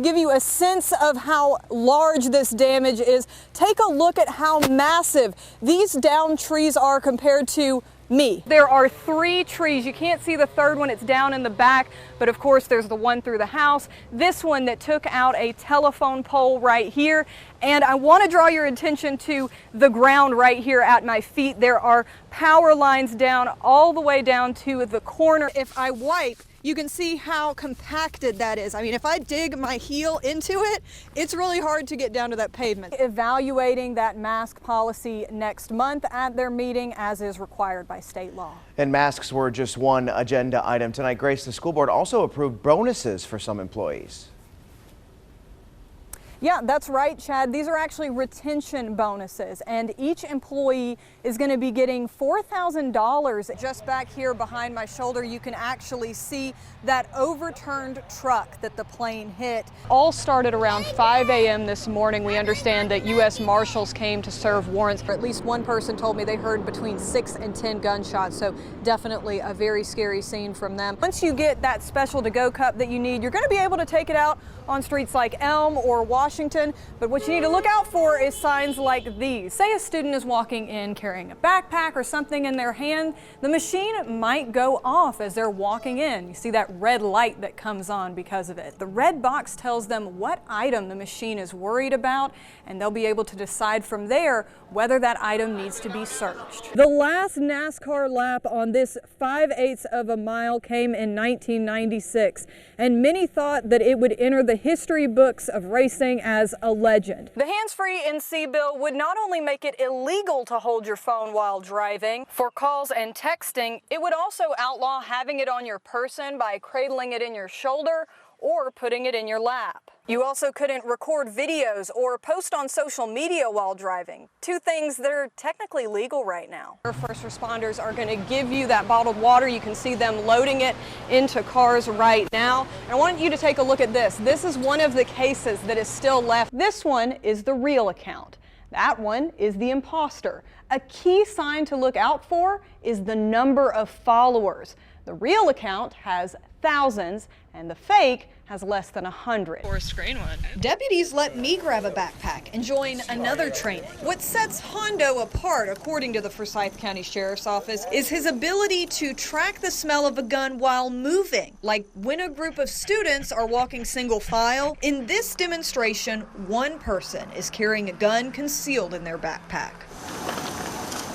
Give you a sense of how large this damage is, take a look at how massive these downed trees are compared to me. There are 3 trees. You can't see the third one, it's down in the back, but of course there's the one through the house. This one that took out a telephone pole right here. And I want to draw your attention to the ground right here at my feet. There are power lines down all the way down to the corner. If I wipe, you can see how compacted that is. I mean, if I dig my heel into it, it's really hard to get down to that pavement. Evaluating that mask policy next month at their meeting, as is required by state law. And masks were just one agenda item tonight. Grace, the school board also approved bonuses for some employees. Yeah, that's right, Chad. These are actually retention bonuses, and each employee is going to be getting $4,000. Just back here behind my shoulder, you can actually see that overturned truck that the plane hit. All started around 5 a.m. this morning. We understand that U.S. Marshals came to serve warrants. At least one person told me they heard between 6 and 10 gunshots, so definitely a very scary scene from them. Once you get that special to-go cup that you need, you're going to be able to take it out on streets like Elm or Washington, but what you need to look out for is signs like these. Say a student is walking in carrying a backpack or something in their hand, the machine might go off as they're walking in. You see that red light that comes on because of it. The red box tells them what item the machine is worried about, and they'll be able to decide from there whether that item needs to be searched. The last NASCAR lap on this 5/8 of a mile came in 1996, and many thought that it would enter the history books of racing as a legend. The hands-free NC bill would not only make it illegal to hold your phone while driving for calls and texting, it would also outlaw having it on your person by cradling it in your shoulder or putting it in your lap. You also couldn't record videos or post on social media while driving, 2 things that are technically legal right now. Our first responders are going to give you that bottled water. You can see them loading it into cars right now. And I want you to take a look at this. This is one of the cases that is still left. This one is the real account. That one is the imposter. A key sign to look out for is the number of followers. The real account has thousands, and the fake has less than 100. Or a screen one. Deputies let me grab a backpack and join another training. What sets Hondo apart, according to the Forsyth County Sheriff's Office, is his ability to track the smell of a gun while moving. Like when a group of students are walking single file. In this demonstration, one person is carrying a gun concealed in their backpack.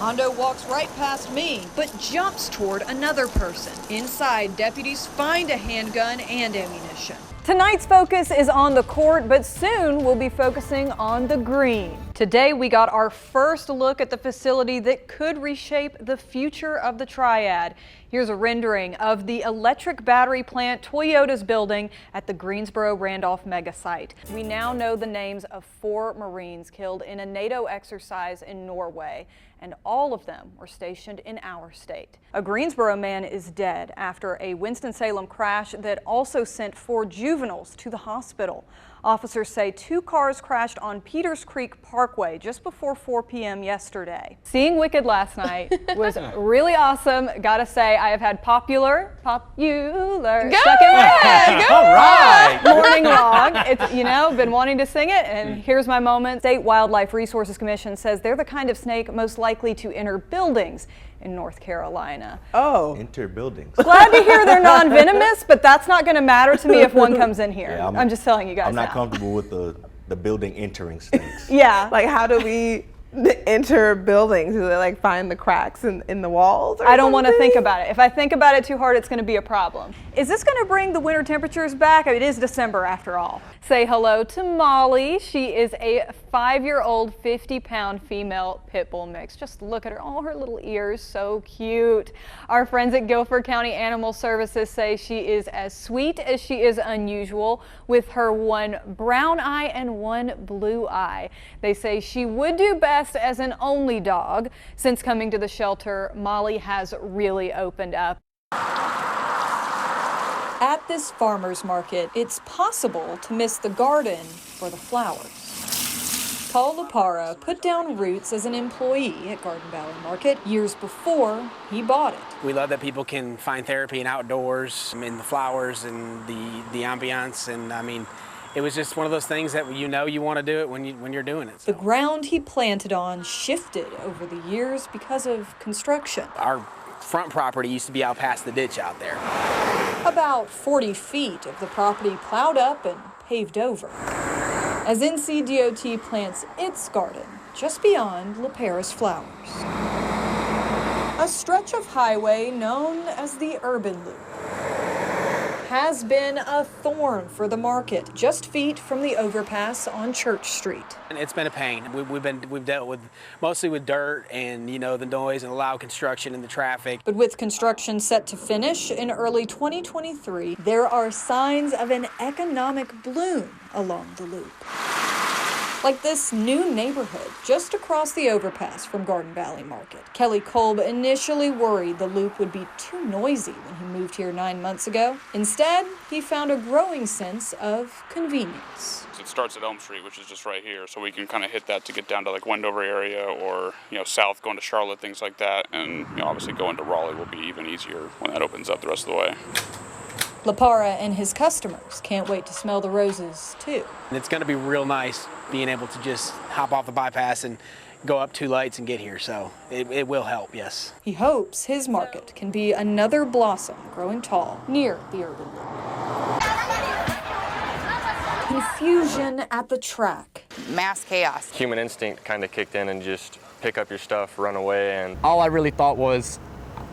Hondo walks right past me, but jumps toward another person. Inside, deputies find a handgun and ammunition. Tonight's focus is on the court, but soon we'll be focusing on the green. Today we got our first look at the facility that could reshape the future of the Triad. Here's a rendering of the electric battery plant Toyota's building at the Greensboro Randolph mega site. We now know the names of 4 Marines killed in a NATO exercise in Norway, and all of them were stationed in our state. A Greensboro man is dead after a Winston-Salem crash that also sent 4 juveniles to the hospital. Officers say 2 cars crashed on Peters Creek Parkway just before 4 p.m. yesterday. Seeing Wicked last night was really awesome. Gotta say, I have had popular stuck in my head. All right. Morning log. It's, you know, been wanting to sing it, and here's my moment. State Wildlife Resources Commission says they're the kind of snake most likely to enter buildings in North Carolina. Oh. Enter buildings. Glad to hear they're non-venomous, but that's not going to matter to me if one comes in here. Yeah, I'm just telling you guys I'm not now. comfortable with the building entering snakes. Yeah. Like, how do we enter buildings? Do they like find the cracks in the walls? Or I don't want to something? think about it. If I think about it too hard, it's going to be a problem. Is this going to bring the winter temperatures back? It is December after all. Say hello to Molly. She is a 5-year-old, 50-pound female pit bull mix. Just look at her, all her little ears, so cute. Our friends at Guilford County Animal Services say she is as sweet as she is unusual, with her 1 brown eye and 1 blue eye. They say she would do best as an only dog. Since coming to the shelter, Molly has really opened up. At this farmer's market, it's possible to miss the garden for the flowers. Paul LaPara put down roots as an employee at Garden Valley Market years before he bought it. We love that people can find therapy in outdoors, in the flowers and the ambiance, and I mean, it was just one of those things that you want to do it when you're doing it. So. The ground he planted on shifted over the years because of construction. Our front property used to be out past the ditch out there. About 40 feet of the property plowed up and paved over, as NCDOT plants its garden just beyond La Paris Flowers. A stretch of highway known as the Urban Loop has been a thorn for the market, just feet from the overpass on Church Street. And it's been a pain. We've dealt with mostly with dirt and the noise and loud construction and the traffic. But with construction set to finish in early 2023, there are signs of an economic bloom along the loop. Like this new neighborhood just across the overpass from Garden Valley Market. Kelly Kolb initially worried the loop would be too noisy when he moved here 9 months ago. Instead, he found a growing sense of convenience. It starts at Elm Street, which is just right here, so we can kind of hit that to get down to like Wendover area or south going to Charlotte, things like that, and obviously going to Raleigh will be even easier when that opens up the rest of the way. LaPara and his customers can't wait to smell the roses, too. And it's going to be real nice being able to just hop off the bypass and go up 2 lights and get here, so it will help, yes. He hopes his market can be another blossom growing tall near the urban loop. Confusion at the track. Mass chaos. Human instinct kind of kicked in and just pick up your stuff, run away, and all I really thought was,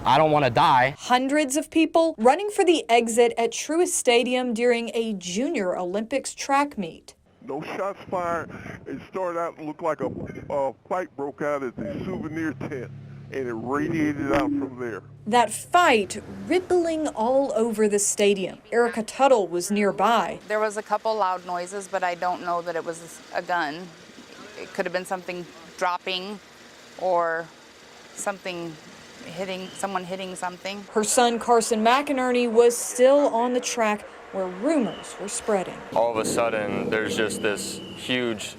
I don't want to die. Hundreds of people running for the exit at Truist Stadium during a Junior Olympics track meet. No shots fired. It started out to look like a fight broke out at the souvenir tent, and it radiated out from there. That fight rippling all over the stadium. Erica Tuttle was nearby. There was a couple loud noises, but I don't know that it was a gun. It could have been something dropping or someone hitting something. Her son Carson McInerney was still on the track where rumors were spreading. all of a sudden there's just this huge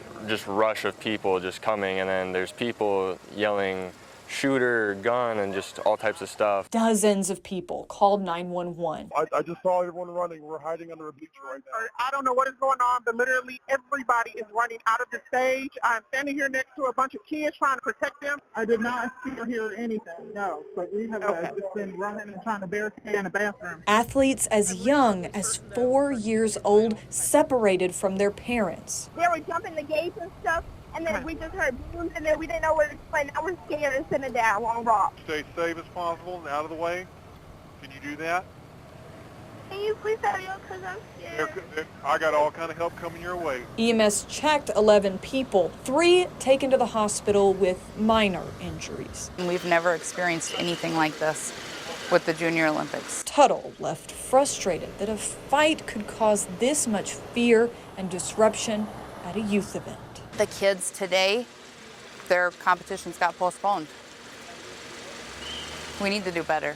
rush of people just coming, and then there's people yelling shooter, gun, and just all types of stuff. Dozens of people called 911. I just saw everyone running. We're hiding under a bleacher right now. I don't know what is going on, but literally everybody is running out of the stage. I'm standing here next to a bunch of kids trying to protect them. I did not see or hear anything, no. But we have just been running and trying to barricade in the bathroom. Athletes as young as 4 years old separated from their parents. They were jumping the gates and stuff. And then we just heard booms, and then we didn't know where to explain. Now we're scared and sitting down on rock. Stay safe as possible and out of the way. Can you do that? Can you please hurry up, because I'm scared. I got all kind of help coming your way. EMS checked 11 people, 3 taken to the hospital with minor injuries. We've never experienced anything like this with the Junior Olympics. Tuttle left frustrated that a fight could cause this much fear and disruption at a youth event. The kids today, their competitions got postponed. We need to do better.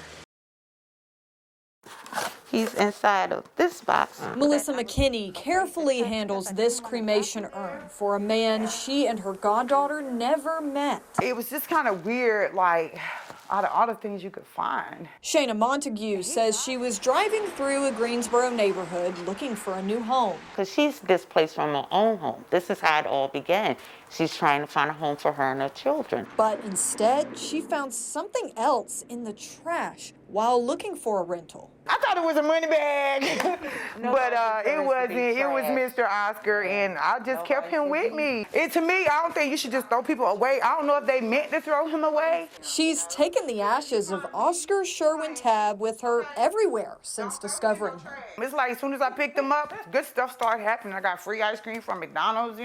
He's inside of this box. Melissa McKinney carefully handles this cremation urn for a man she and her goddaughter never met. It was just kind of weird, like, out of all the things you could find. Shayna Montague says she was driving through a Greensboro neighborhood looking for a new home. Because she's displaced from her own home. This is how it all began. She's trying to find a home for her and her children. But instead, she found something else in the trash while looking for a rental. I thought it was a money bag, but it wasn't. It was Mr. Oscar, and I just kept him with me. And to me, I don't think you should just throw people away. I don't know if they meant to throw him away. She's taken the ashes of Oscar Sherwin Tabb with her everywhere since discovering him. It's like as soon as I picked him up, good stuff started happening. I got free ice cream from McDonald's,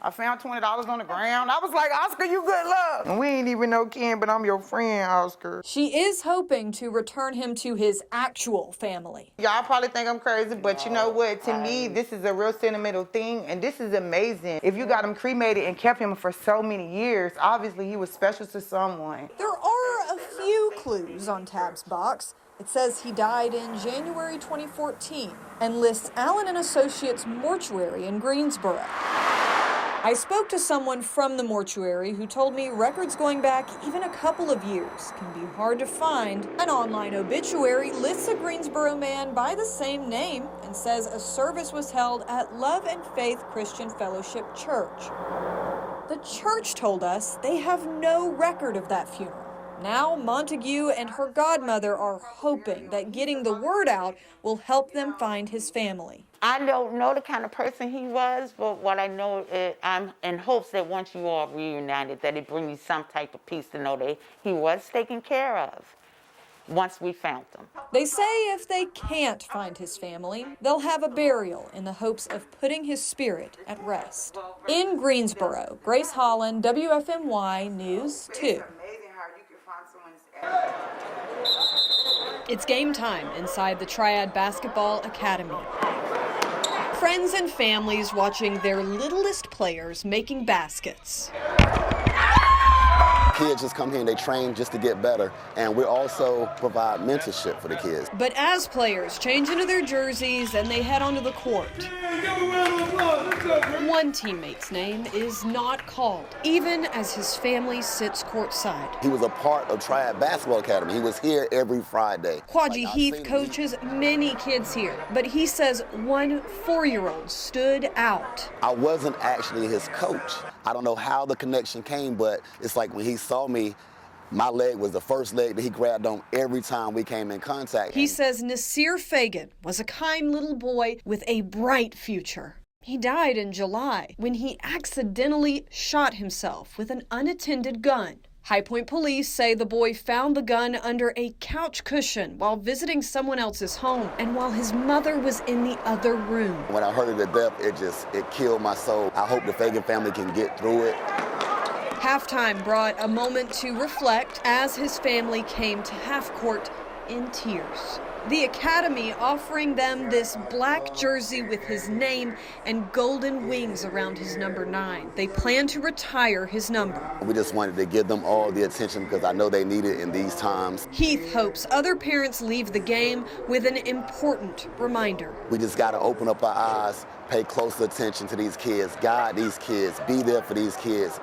I found $20 on the ground. I was like, Oscar, you good luck. And we ain't even no kin, but I'm your friend, Oscar. She is hoping to return him to his actual family. Y'all probably think I'm crazy, but you know what? To me, this is a real sentimental thing, and this is amazing. If you got him cremated and kept him for so many years, obviously he was special to someone. There are a few clues on Tabb's box. It says he died in January 2014 and lists Allen & Associates Mortuary in Greensboro. I spoke to someone from the mortuary who told me records going back even a couple of years can be hard to find. An online obituary lists a Greensboro man by the same name and says a service was held at Love and Faith Christian Fellowship Church. The church told us they have no record of that funeral. Now, Montague and her godmother are hoping that getting the word out will help them find his family. I don't know the kind of person he was, but what I know is I'm in hopes that once you all reunited, that it brings you some type of peace to know that he was taken care of once we found him. They say if they can't find his family, they'll have a burial in the hopes of putting his spirit at rest. In Greensboro, Grace Holland, WFMY News 2. It's game time inside the Triad Basketball Academy. Friends and families watching their littlest players making baskets. Kids just come here and they train just to get better, and we also provide mentorship for the kids. But as players change into their jerseys and they head onto the court, one teammate's name is not called, even as his family sits courtside. He was a part of Triad Basketball Academy. He was here every Friday. Quadji Heath coaches many kids here, but he says one 4-year-old stood out. I wasn't actually his coach. I don't know how the connection came, but it's like when he saw me, my leg was the first leg that he grabbed on every time we came in contact. He says Nasir Fagan was a kind little boy with a bright future. He died in July when he accidentally shot himself with an unattended gun. High Point police say the boy found the gun under a couch cushion while visiting someone else's home and while his mother was in the other room. When I heard of the death, it killed my soul. I hope the Fagan family can get through it. Halftime brought a moment to reflect as his family came to half court in tears. The Academy offering them this black jersey with his name and golden wings around his number 9. They plan to retire his number. We just wanted to give them all the attention because I know they need it in these times. Heath hopes other parents leave the game with an important reminder. We just got to open up our eyes, pay close attention to these kids, guide these kids, be there for these kids.